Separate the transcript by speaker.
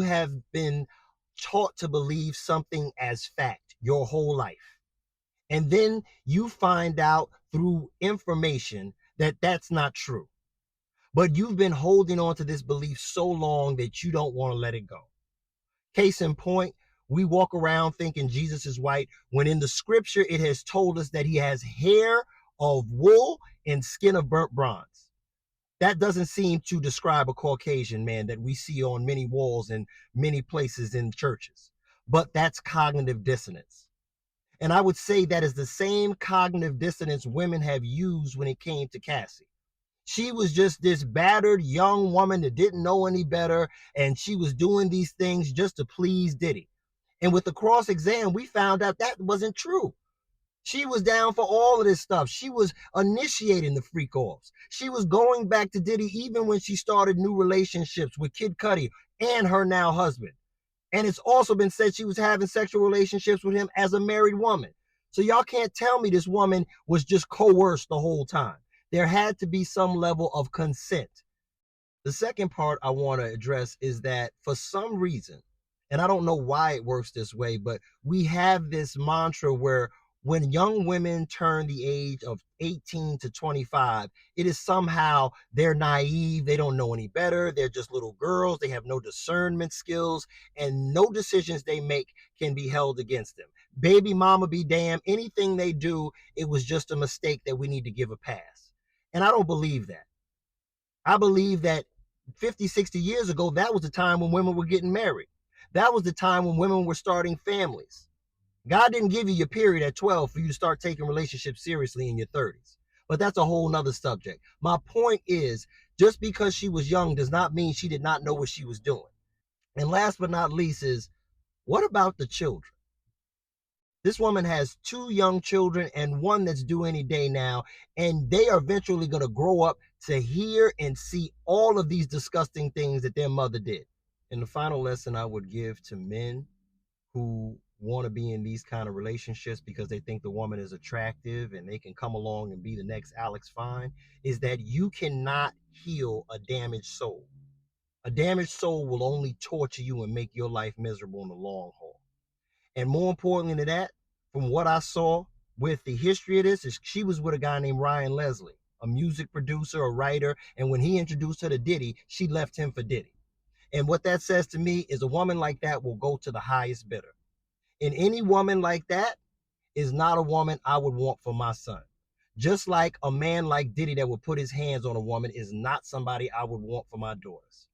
Speaker 1: have been taught to believe something as fact your whole life. And then you find out through information that that's not true. But you've been holding on to this belief so long that you don't want to let it go. Case in point, we walk around thinking Jesus is white when in the scripture it has told us that he has hair of wool and skin of burnt bronze. That doesn't seem to describe a Caucasian man that we see on many walls and many places in churches. But that's cognitive dissonance. And I would say that is the same cognitive dissonance women have used when it came to Cassie. She was just this battered young woman that didn't know any better, and she was doing these things just to please Diddy. And with the cross exam, we found out that wasn't true. She was down for all of this stuff. She was initiating the freak offs. She was going back to Diddy even when she started new relationships with Kid Cudi and her now husband. And it's also been said she was having sexual relationships with him as a married woman. So y'all can't tell me this woman was just coerced the whole time. There had to be some level of consent. The second part I want to address is that for some reason, and I don't know why it works this way, but we have this mantra where when young women turn the age of 18 to 25, it is somehow they're naive, they don't know any better, they're just little girls, they have no discernment skills, and no decisions they make can be held against them. Baby mama be damned, anything they do, it was just a mistake that we need to give a pass. And I don't believe that. I believe that 50, 60 years ago, that was the time when women were getting married. That was the time when women were starting families. God didn't give you your period at 12 for you to start taking relationships seriously in your 30s. But that's a whole nother subject. My point is, just because she was young does not mean she did not know what she was doing. And last but not least is, what about the children? This woman has two young children and one that's due any day now, and they are eventually going to grow up to hear and see all of these disgusting things that their mother did. And the final lesson I would give to men who want to be in these kind of relationships because they think the woman is attractive and they can come along and be the next Alex Fine is that you cannot heal a damaged soul. A damaged soul will only torture you and make your life miserable in the long haul. And more importantly than that, from what I saw with the history of this, is she was with a guy named Ryan Leslie, a music producer, a writer, and when he introduced her to Diddy, she left him for Diddy. And what that says to me is a woman like that will go to the highest bidder. And any woman like that is not a woman I would want for my son. Just like a man like Diddy that would put his hands on a woman is not somebody I would want for my daughters.